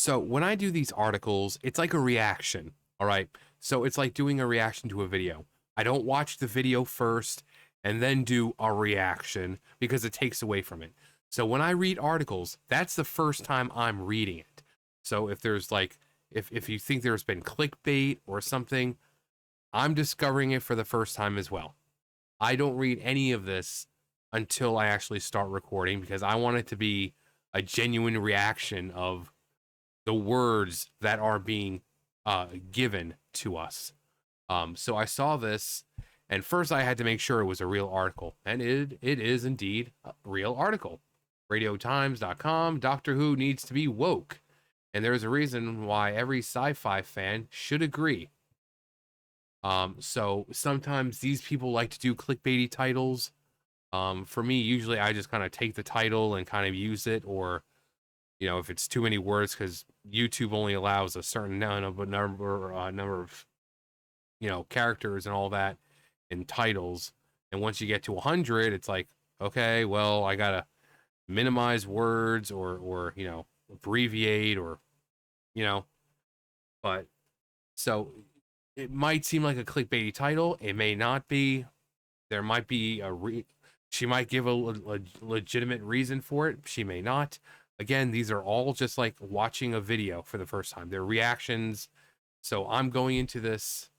So when I do these articles, it's like a reaction. All right. So it's like doing a reaction to a video. I don't watch the video first and then do a reaction because it takes away from it. So when I read articles, that's the first time I'm reading it. So if there's like, if you think there's been clickbait or something, I'm discovering it for the first time as well. I don't read any of this until I actually start recording because I want it to be a genuine reaction of the words that are being given to us. So I saw this, and first I had to make sure it was a real article, and it is indeed a real article. RadioTimes.com, Doctor Who needs to be woke. And there's a reason why every sci-fi fan should agree. So sometimes these people like to do clickbaity titles. For me, usually I just kind of take the title and kind of use it, or if it's too many words, because YouTube only allows a certain number of characters and all that in titles. And once you get to 100, it's like, okay, well, I gotta minimize words or abbreviate or but so it might seem like a clickbaity title. It may not be. There might be she might give a legitimate reason for it. She may not. Again, these are all just like watching a video for the first time. They're reactions. So I'm going into this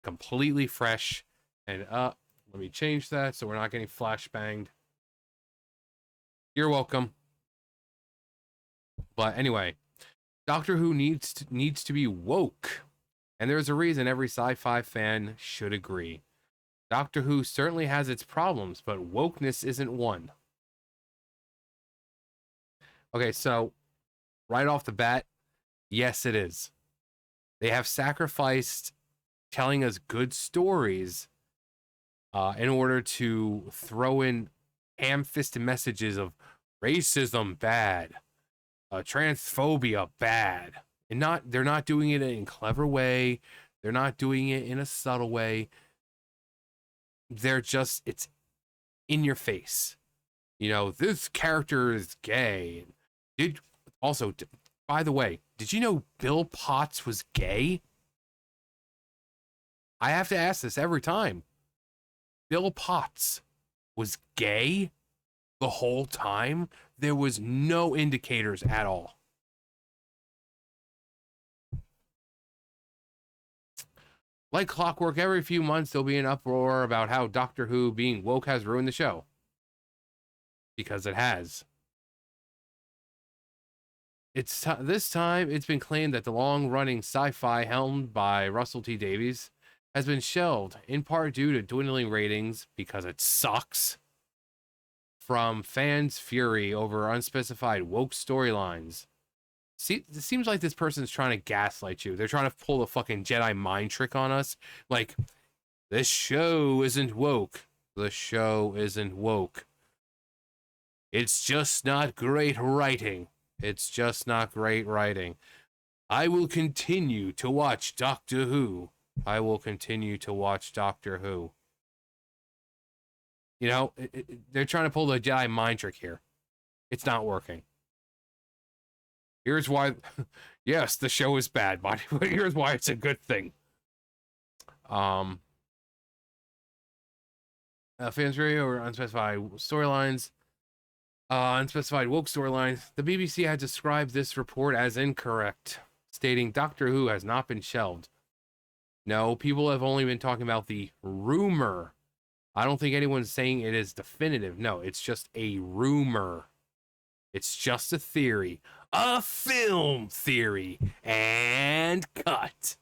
completely fresh. And let me change that so we're not getting flashbanged. You're welcome. But anyway, Doctor Who needs to be woke. And there's a reason every sci-fi fan should agree. Doctor Who certainly has its problems, but wokeness isn't one. Okay, so right off the bat, yes, it is. They have sacrificed telling us good stories in order to throw in ham-fisted messages of racism bad, transphobia bad, and they're not doing it in a clever way. They're not doing it in a subtle way. It's in your face. This character is gay. By the way, did you know Bill Potts was gay? I have to ask this every time. Bill Potts was gay the whole time? There was no indicators at all. Like clockwork, every few months there'll be an uproar about how Doctor Who being woke has ruined the show. Because it has. This time, it's been claimed that the long-running sci-fi helmed by Russell T Davies has been shelved, in part due to dwindling ratings, because it sucks, from fans' fury over unspecified woke storylines. See, it seems like this person's trying to gaslight you. They're trying to pull the fucking Jedi mind trick on us. Like, this show isn't woke. The show isn't woke. It's just not great writing. It's just not great writing. I will continue to watch Doctor Who. I will continue to watch Doctor Who. They're trying to pull the Jedi mind trick here. It's not working. Here's why. Yes, the show is bad, but here's why it's a good thing. Fans radio or unspecified storylines. Unspecified woke storylines. The BBC had described this report as incorrect, stating Doctor Who has not been shelved. No, people have only been talking about the rumor. I don't think anyone's saying it is definitive. No, it's just a rumor. It's just a theory. A film theory. And cut.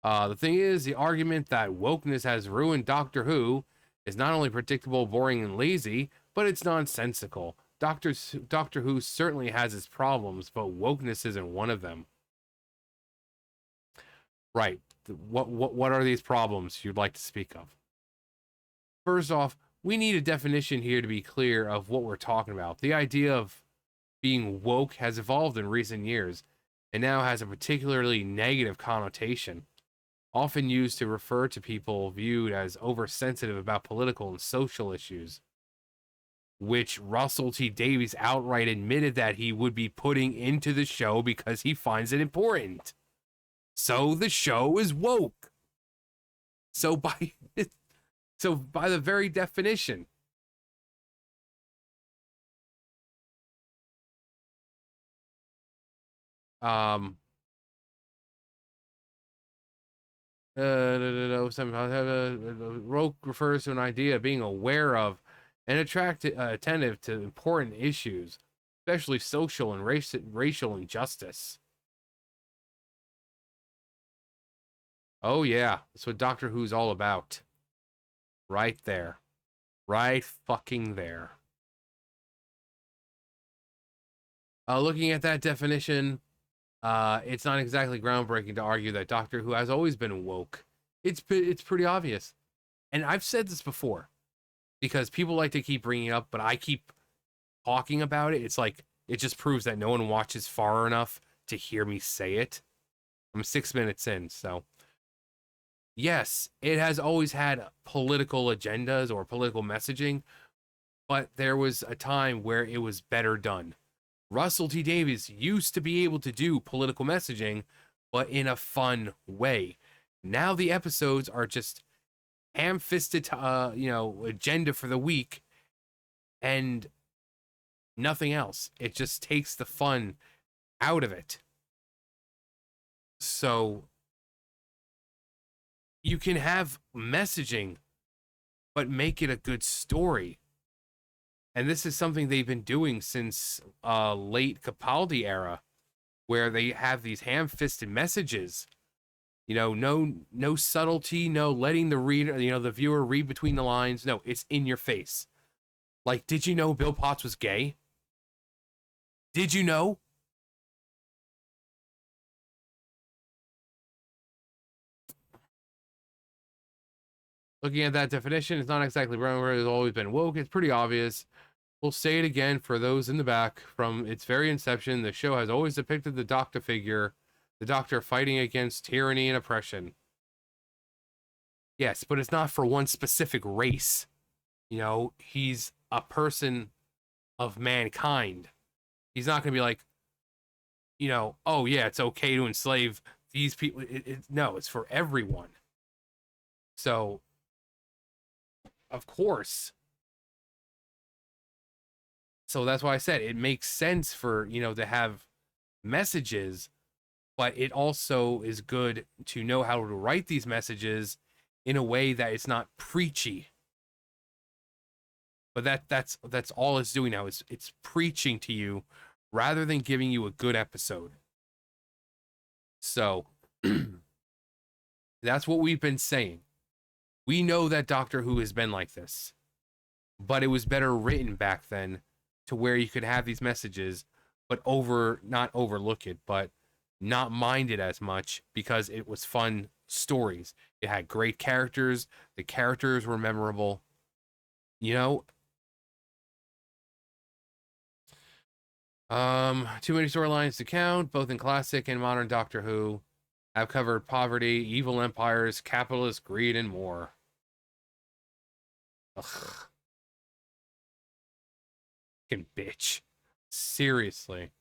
The thing is, the argument that wokeness has ruined Doctor Who is not only predictable, boring, and lazy, but it's nonsensical. Doctor Who certainly has its problems, but wokeness isn't one of them. Right. What are these problems you'd like to speak of? First off, we need a definition here to be clear of what we're talking about. The idea of being woke has evolved in recent years and now has a particularly negative connotation, often used to refer to people viewed as oversensitive about political and social issues. which Russell T Davies outright admitted that he would be putting into the show because he finds it important. So the show is woke. So by the very definition, um woke refers to an idea of being aware of and attentive to important issues, especially social and racial injustice. Oh yeah, that's what Doctor Who's all about. Right there. Right fucking there. Looking at that definition, it's not exactly groundbreaking to argue that Doctor Who has always been woke. It's pretty obvious. And I've said this before because people like to keep bringing it up, but I keep talking about it. It's like it just proves that no one watches far enough to hear me say it. I'm 6 minutes in, so yes, it has always had political agendas or political messaging, but there was a time where it was better done. Russell T Davies used to be able to do political messaging, but in a fun way. Now the episodes are just ham-fisted, agenda for the week, and nothing else. It just takes the fun out of it. So you can have messaging, but make it a good story. And this is something they've been doing since late Capaldi era, where they have these ham-fisted messages. No subtlety, no letting the reader, the viewer read between the lines. No, it's in your face. Like, did you know Bill Potts was gay? Did you know? Looking at that definition, it's not exactly wrong where it's always been woke. It's pretty obvious. We'll say it again for those in the back. From its very inception, the show has always depicted the Doctor figure, the Doctor fighting against tyranny and oppression. Yes, but it's not for one specific race. He's a person of mankind. He's not going to be like, oh yeah, it's okay to enslave these people. No, it's for everyone. So, of course. So that's why I said it makes sense for, to have messages, but it also is good to know how to write these messages in a way that it's not preachy. But that's all it's doing now. It's preaching to you rather than giving you a good episode. So that's what we've been saying. We know that Doctor Who has been like this, but it was better written back then to where you could have these messages, but not overlook it, but not mind it as much because it was fun stories. It had great characters. The characters were memorable. Too many storylines to count, both in classic and modern Doctor Who. I've covered poverty, evil empires, capitalist greed, and more. Ugh. Fucking bitch. Seriously.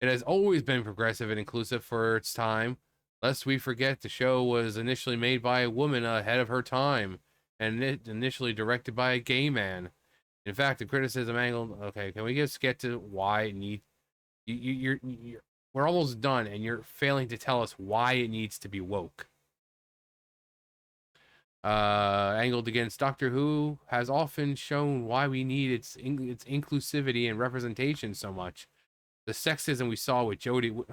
It has always been progressive and inclusive for its time. Lest we forget, the show was initially made by a woman ahead of her time, and initially directed by a gay man. In fact, the criticism angle. Okay, can we just get to why it needs? We're almost done, and you're failing to tell us why it needs to be woke. Angled against Doctor Who has often shown why we need its inclusivity and representation so much. The sexism we saw with Jodie,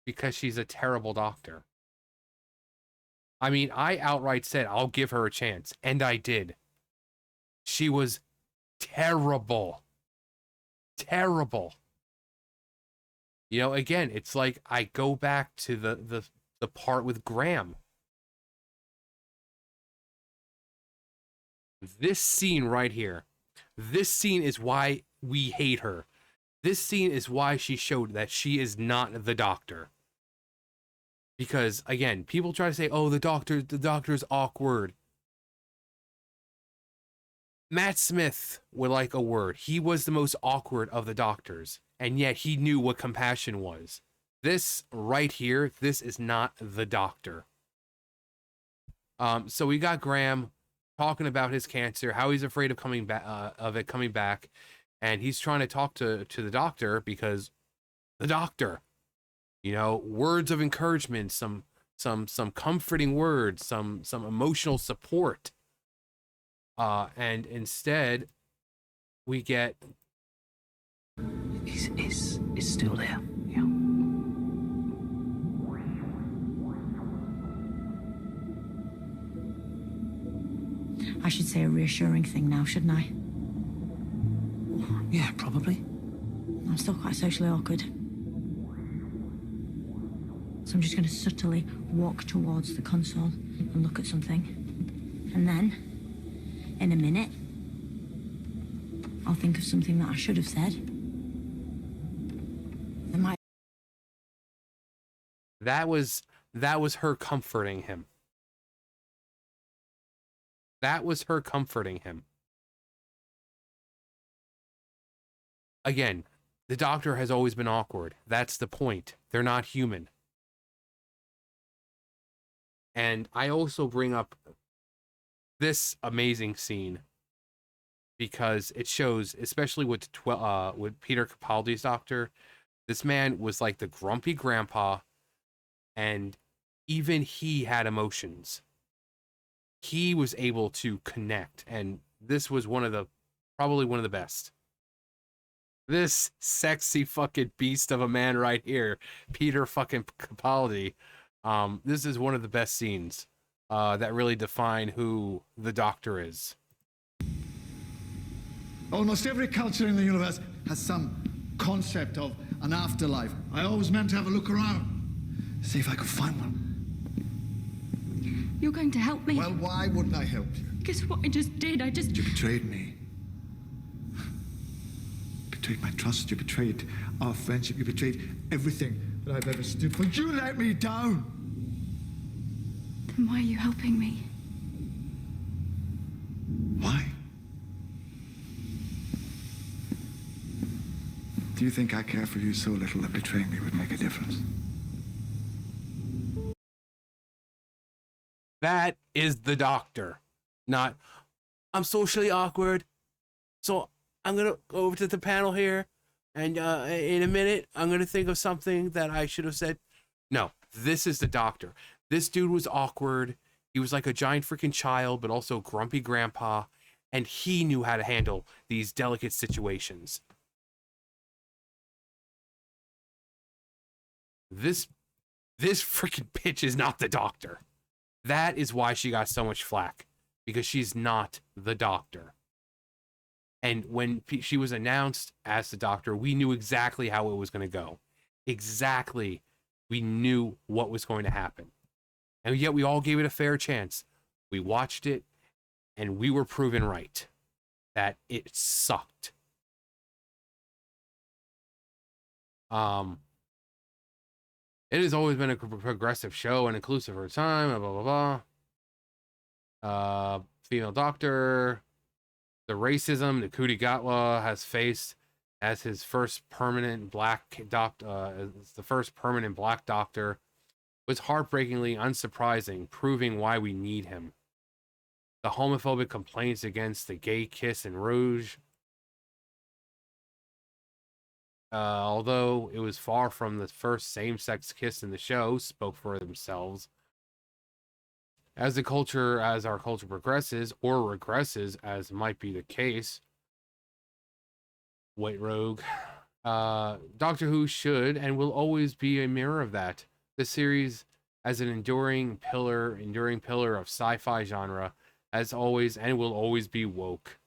because she's a terrible doctor. I mean, I outright said I'll give her a chance, and I did. She was terrible. Terrible. Again, it's like I go back to the part with Graham. This scene right here. This scene is why we hate her. This scene is why she showed that she is not the Doctor. Because again, people try to say, "Oh, the doctor's awkward." Matt Smith would like a word. He was the most awkward of the doctors, and yet he knew what compassion was. This right here, this is not the doctor. So we got Graham talking about his cancer, how he's afraid of coming back, coming back, and he's trying to talk to the doctor because the doctor, you know, words of encouragement, some comforting words, some emotional support. And instead, we get He's still there. Yeah. I should say a reassuring thing now, shouldn't I? Yeah, probably. I'm still quite socially awkward. So I'm just going to subtly walk towards the console and look at something. And then, in a minute, I'll think of something that I should have said. It might... that was her comforting him. That was her comforting him. Again, the doctor has always been awkward. That's the point. They're not human. And I also bring up this amazing scene because it shows, especially with Peter Capaldi's doctor, this man was like the grumpy grandpa, and even he had emotions. He was able to connect, and this was probably one of the best. This sexy fucking beast of a man right here, Peter fucking Capaldi. This is one of the best scenes that really define who the doctor is. Almost every culture in the universe has some concept of an afterlife. I always meant to have a look around, see if I could find one. You're going to help me? Well, why wouldn't I help you? Guess what I just did? You betrayed me. Betrayed my trust, you betrayed our friendship, you betrayed everything that I've ever stood for. You let me down! Then why are you helping me? Why? Do you think I care for you so little that betraying me would make a difference? That is the doctor. Not, I'm socially awkward, so I'm going to go over to the panel here, and in a minute, I'm going to think of something that I should have said. No, this is the doctor. This dude was awkward. He was like a giant freaking child, but also grumpy grandpa, and he knew how to handle these delicate situations. This freaking bitch is not the doctor. That is why she got so much flack, because she's not the doctor. And when she was announced as the doctor, we knew exactly how it was going to go. Exactly. We knew what was going to happen. And yet we all gave it a fair chance. We watched it, and we were proven right that it sucked. It has always been a progressive show and inclusive for time, blah, blah, blah. Female doctor, the racism that Kuti Gatwa has faced as his first permanent black doctor, the first permanent black doctor, was heartbreakingly unsurprising, proving why we need him. The homophobic complaints against the gay kiss in Rouge, although it was far from the first same-sex kiss in the show, spoke for themselves. As our culture progresses, or regresses, as might be the case, White Rogue, Doctor Who should and will always be a mirror of that. The series, as an enduring pillar of sci-fi genre, as always and will always be woke.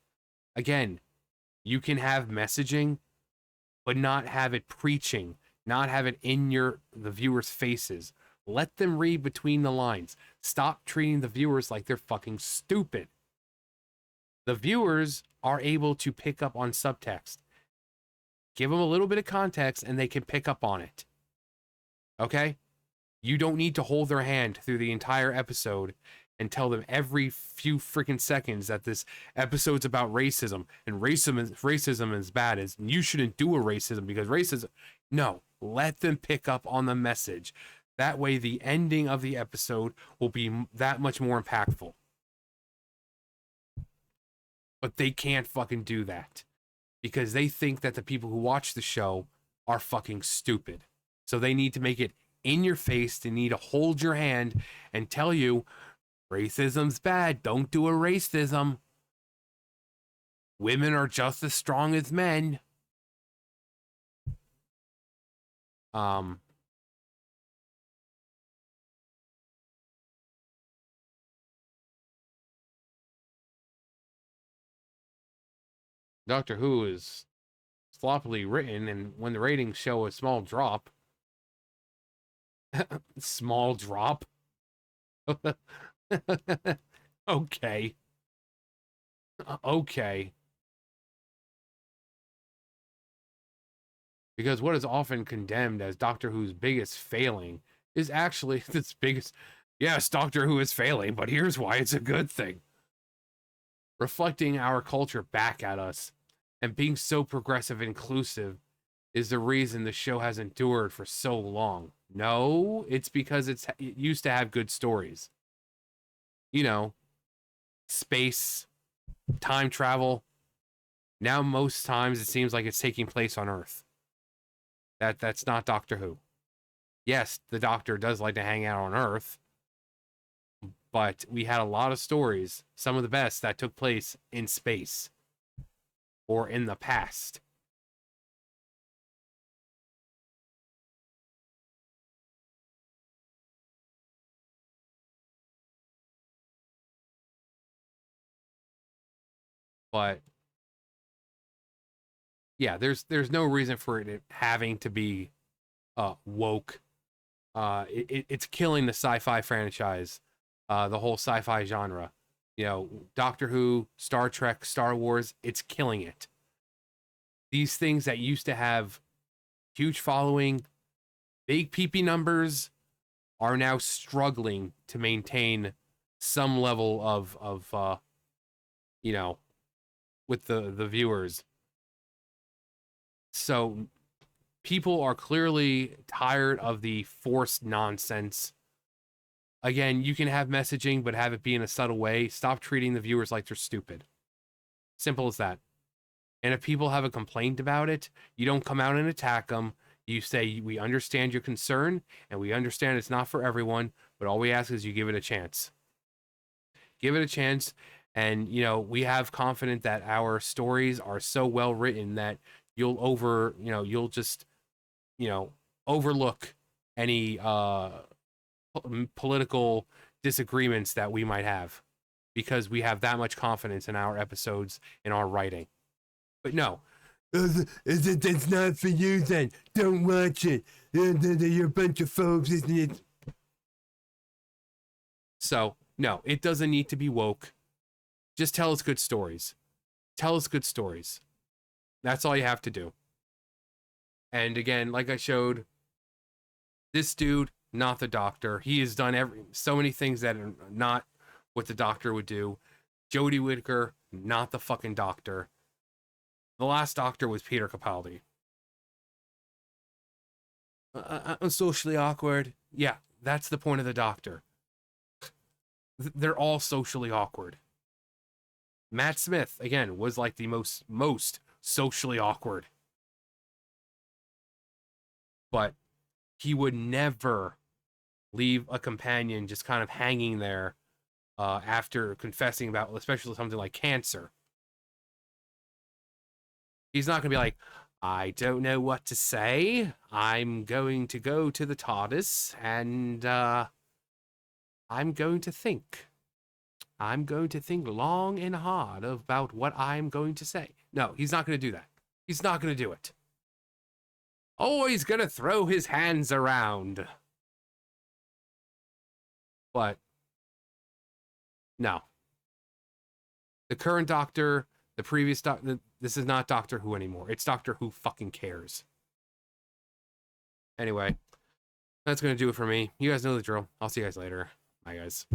Again, you can have messaging, but not have it preaching, not have it in the viewers' faces. Let them read between the lines. Stop treating the viewers like they're fucking stupid. The viewers are able to pick up on subtext. Give them a little bit of context and they can pick up on it. Okay? You don't need to hold their hand through the entire episode and tell them every few freaking seconds that this episode's about racism and racism is bad, is you shouldn't do a racism because racism. No, let them pick up on the message. That way the ending of the episode will be that much more impactful. But they can't fucking do that because they think that the people who watch the show are fucking stupid. So they need to make it in your face. They need to hold your hand and tell you racism's bad. Don't do a racism. Women are just as strong as men. Doctor Who is sloppily written, and when the ratings show a small drop, small drop. Okay. Okay. Because what is often condemned as Doctor Who's biggest failing is actually its biggest. Yes, Doctor Who is failing, but here's why it's a good thing. Reflecting our culture back at us and being so progressive and inclusive is the reason the show has endured for so long. No, it's because it used to have good stories. You know, space, time travel. Now most times it seems like it's taking place on Earth. That's not Doctor Who. Yes, the Doctor does like to hang out on Earth, but we had a lot of stories, some of the best, that took place in space or in the past. But yeah, there's no reason for it having to be woke. It's killing the sci-fi franchise, the whole sci-fi genre. You know, Doctor Who, Star Trek, Star Wars, it's killing it. These things that used to have huge following, big PP numbers, are now struggling to maintain some level of you know, with the viewers. So people are clearly tired of the forced nonsense. Again, you can have messaging, but have it be in a subtle way. Stop treating the viewers like they're stupid. Simple as that. And if people have a complaint about it, you don't come out and attack them. You say, we understand your concern, and we understand it's not for everyone, but all we ask is you give it a chance. Give it a chance, and, you know, we have confidence that our stories are so well written that you'll just, you know, overlook any political disagreements that we might have because we have that much confidence in our episodes, in our writing. But no, it's not for you then. Don't watch it. You're a bunch of folks, isn't it? So, no, it doesn't need to be woke. Just tell us good stories. Tell us good stories. That's all you have to do. And again, like I showed, this dude, not the Doctor. He has done so many things that are not what the Doctor would do. Jodie Whittaker, not the fucking Doctor. The last Doctor was Peter Capaldi. I'm socially awkward. Yeah, that's the point of the Doctor. They're all socially awkward. Matt Smith, again, was like the most socially awkward. But he would never leave a companion just kind of hanging there after confessing about, especially something like cancer. He's not going to be like, I don't know what to say. I'm going to go to the TARDIS and I'm going to think. I'm going to think long and hard about what I'm going to say. No, he's not going to do that. He's not going to do it. Always going to throw his hands around. But no. The current Doctor, the previous Doctor, this is not Doctor Who anymore. It's Doctor Who fucking cares. Anyway, that's going to do it for me. You guys know the drill. I'll see you guys later. Bye, guys.